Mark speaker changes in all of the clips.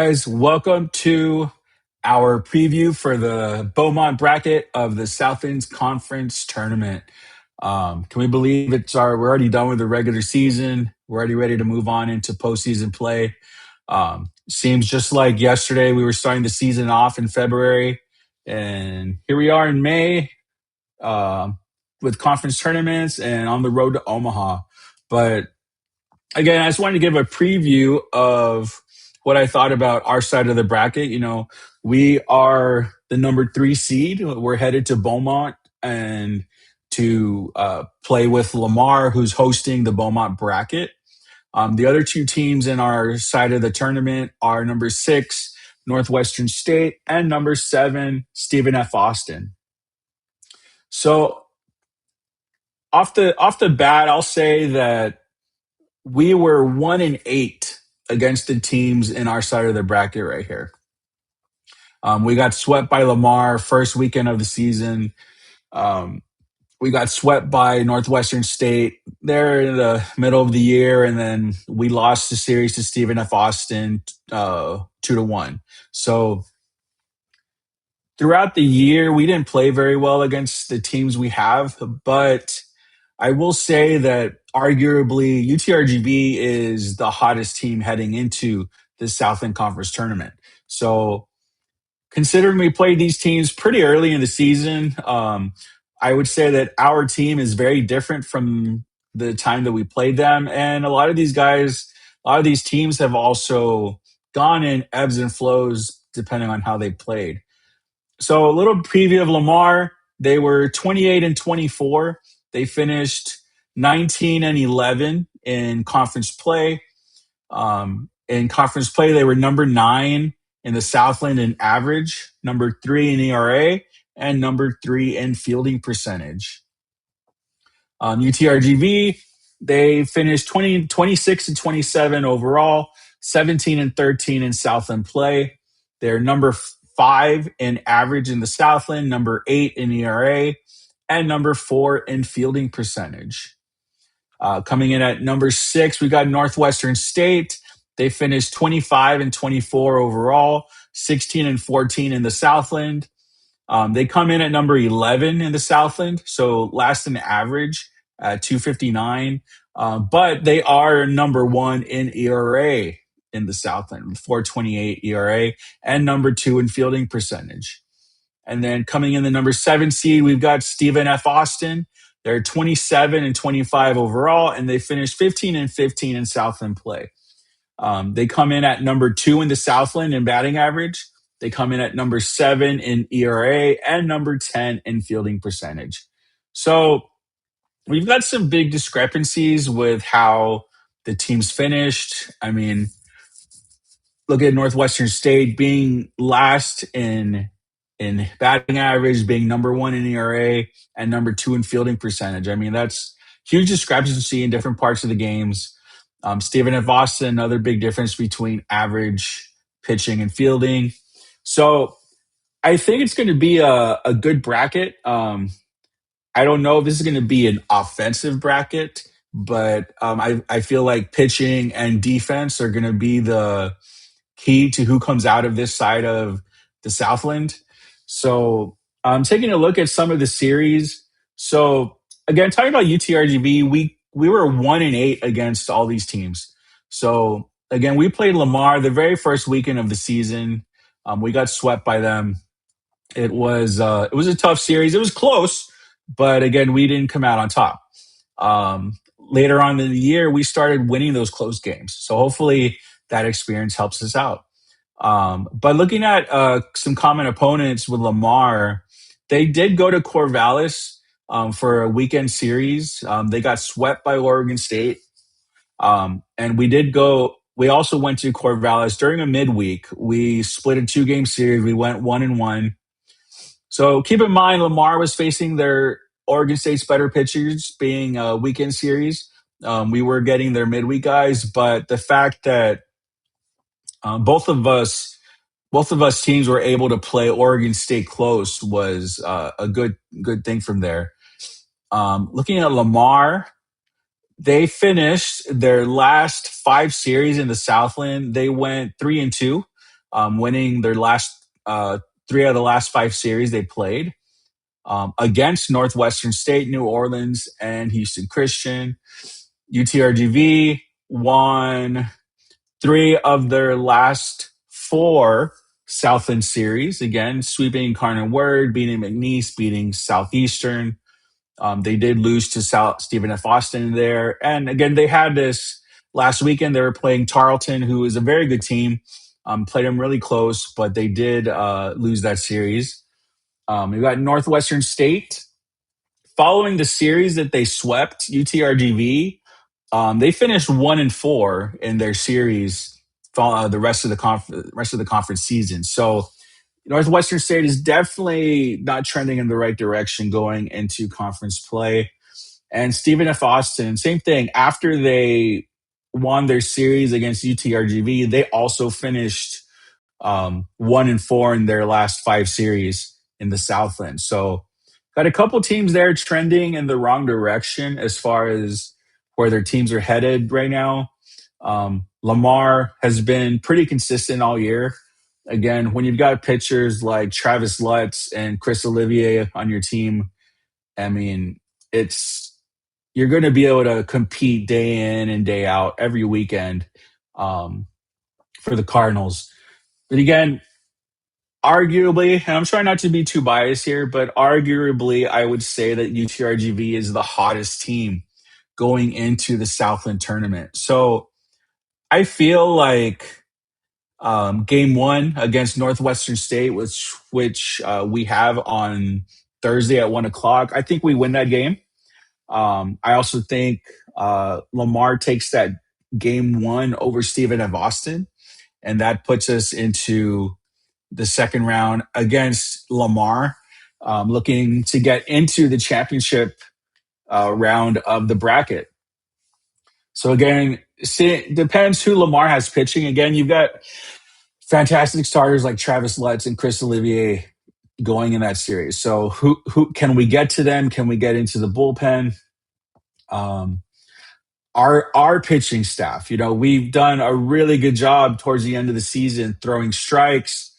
Speaker 1: Guys, welcome to our preview for the Beaumont bracket of the Southlands Conference Tournament. Can we believe we're already done with the regular season? We're already ready to move on into postseason play. Seems just like yesterday we were starting the season off in February, and here we are in May with conference tournaments and on the road to Omaha. But again, I just wanted to give a preview of what I thought about our side of the bracket. We are the number 3 seed. We're headed to Beaumont and to play with Lamar, who's hosting the Beaumont bracket. The other two teams in our side of the tournament are number 6, Northwestern State, and number 7, Stephen F. Austin. So off the bat, I'll say that we were 1-8 against the teams in our side of the bracket right here. We got swept by Lamar first weekend of the season. We got swept by Northwestern State there in the middle of the year, and then we lost the series to Stephen F. Austin 2-1. So throughout the year, we didn't play very well against the teams we have, but I will say that arguably UTRGV is the hottest team heading into the Southland Conference tournament. So considering we played these teams pretty early in the season, I would say that our team is very different from the time that we played them. And a lot of these teams have also gone in ebbs and flows depending on how they played. So a little preview of Lamar. They were 28-24. They finished 19-11 in conference play. In conference play, they were number 9 in the Southland in average, number 3 in ERA, and number 3 in fielding percentage. UTRGV, they finished 26-27 overall, 17-13 in Southland play. They're number 5 in average in the Southland, number 8 in ERA, and number 4 in fielding percentage. Coming in at number 6, we got Northwestern State. They finished 25-24 overall, 16-14 in the Southland. They come in at number 11 in the Southland, so last in average at 259. But they are number 1 in ERA in the Southland, 4.28 ERA, and number 2 in fielding percentage. And then coming in the number 7 seed, we've got Stephen F. Austin. They're 27-25 overall, and they finished 15-15 in Southland play. They come in at number 2 in the Southland in batting average. They come in at number 7 in ERA and number 10 in fielding percentage. So we've got some big discrepancies with how the teams finished. I mean, look at Northwestern State being last in batting average, being number 1 in ERA, and number 2 in fielding percentage. I mean, that's huge discrepancy in different parts of the games. Stephen F. Austin, another big difference between average pitching and fielding. So I think it's going to be a good bracket. I don't know if this is going to be an offensive bracket, but I feel like pitching and defense are going to be the key to who comes out of this side of the Southland. So I'm taking a look at some of the series. So again, talking about UTRGV, we were 1-8 against all these teams. So again, we played Lamar the very first weekend of the season. We got swept by them. It was a tough series. It was close, but again, we didn't come out on top. Later on in the year, we started winning those close games. So hopefully that experience helps us out. But looking at some common opponents with Lamar, they did go to Corvallis for a weekend series. They got swept by Oregon State. And we also went to Corvallis during a midweek. We split a 2-game series. We went 1-1. So keep in mind, Lamar was facing their Oregon State's better pitchers being a weekend series. We were getting their midweek guys, but the fact that both of us teams were able to play Oregon State close was a good thing from there. Looking at Lamar, they finished their last 5 series in the Southland. They went 3-2. winning their last three out of the last five series they played against Northwestern State, New Orleans, and Houston Christian. UTRGV won three of their last four Southland series. Again, sweeping Carnon Word, beating McNeese, beating Southeastern. They did lose to Stephen F. Austin there. And again, they had this last weekend. They were playing Tarleton, who is a very good team. Played them really close, but they did lose that series. We got Northwestern State. Following the series that they swept, UTRGV, they finished 1-4 in their series. The rest of the conference season. So Northwestern State is definitely not trending in the right direction going into conference play. And Stephen F. Austin, same thing. After they won their series against UTRGV, they also finished 1-4 in their last five series in the Southland. So got a couple teams there trending in the wrong direction as far as where their teams are headed right now. Lamar has been pretty consistent all year. Again, when you've got pitchers like Travis Lutz and Chris Olivier on your team, I mean, you're going to be able to compete day in and day out every weekend for the Cardinals. But again, arguably, and I'm trying not to be too biased here, but arguably, I would say that UTRGV is the hottest team going into the Southland tournament. So I feel like game one against Northwestern State, which we have on Thursday at 1:00, I think we win that game. I also think Lamar takes that game one over Stephen F. Austin, and that puts us into the second round against Lamar, looking to get into the championship round of the bracket. So again, depends who Lamar has pitching. Again, you've got fantastic starters like Travis Lutz and Chris Olivier going in that series. So who can we get to them? Can we get into the bullpen? Our pitching staff, we've done a really good job towards the end of the season throwing strikes,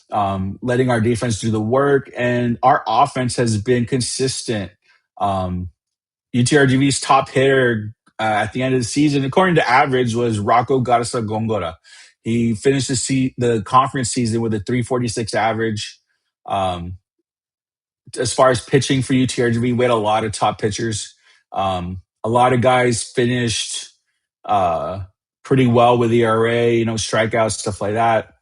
Speaker 1: letting our defense do the work, and our offense has been consistent. UTRGV's top hitter at the end of the season, according to average, was Rocco Garza Gongora. He finished the conference season with a 346 average. As far as pitching for UTRGV, we had a lot of top pitchers. A lot of guys finished pretty well with ERA, strikeouts, stuff like that.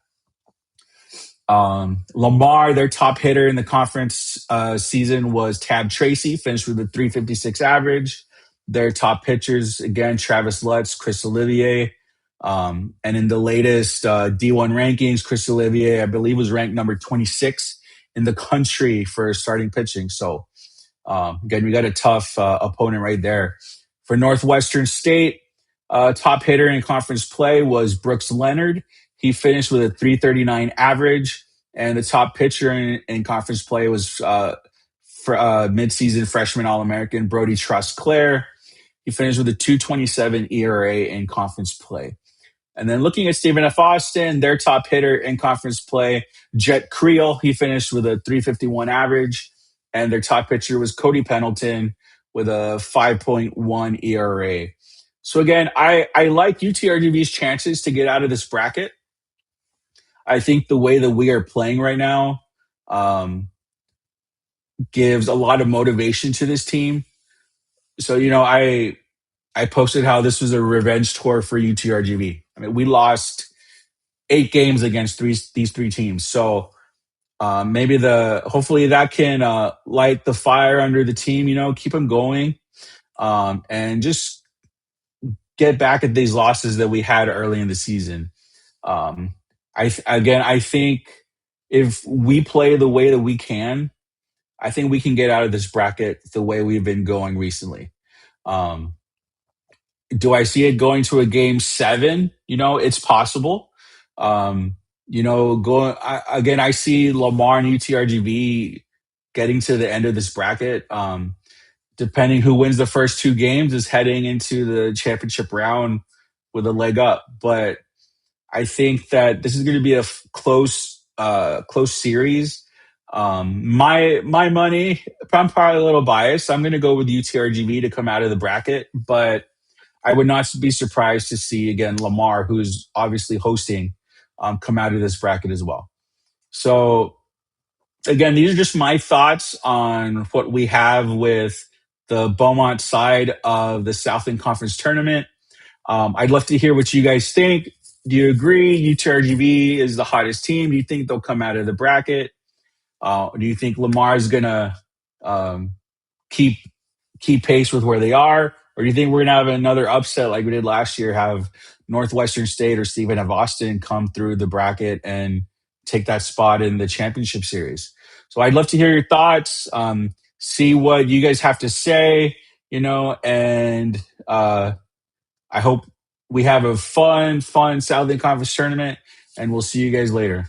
Speaker 1: Lamar, their top hitter in the conference season was Tab Tracy, finished with a 356 average. Their top pitchers, again, Travis Lutz, Chris Olivier. And in the latest D1 rankings, Chris Olivier, I believe, was ranked number 26 in the country for starting pitching. So, again, we got a tough opponent right there. For Northwestern State, top hitter in conference play was Brooks Leonard. He finished with a 339 average, and the top pitcher in conference play was midseason freshman All-American Brody Trust-Clare. He finished with a 227 ERA in conference play. And then looking at Stephen F. Austin, their top hitter in conference play, Jet Creel. He finished with a 351 average, and their top pitcher was Cody Pendleton with a 5.1 ERA. So again, I like UTRGV's chances to get out of this bracket. I think the way that we are playing right now gives a lot of motivation to this team. So, I posted how this was a revenge tour for UTRGV. I mean, we lost 8 games against these three teams. So hopefully that can light the fire under the team, keep them going, and just get back at these losses that we had early in the season. I think if we play the way that we can, I think we can get out of this bracket the way we've been going recently. Do I see it going to a game 7? It's possible. I see Lamar and UTRGV getting to the end of this bracket. Depending who wins the first 2 games is heading into the championship round with a leg up. But I think that this is going to be a close series. My money, I'm probably a little biased. I'm going to go with UTRGV to come out of the bracket, but I would not be surprised to see again Lamar, who's obviously hosting, come out of this bracket as well. So again, these are just my thoughts on what we have with the Beaumont side of the Southland Conference tournament. I'd love to hear what you guys think. Do you agree UTRGV is the hottest team? Do you think they'll come out of the bracket? Do you think Lamar is going to um, keep keep pace with where they are, or do you think we're going to have another upset like we did last year? Have Northwestern State or Stephen F. Austin come through the bracket and take that spot in the championship series? So I'd love to hear your thoughts. See what you guys have to say. And I hope we have a fun Southland Conference tournament, and we'll see you guys later.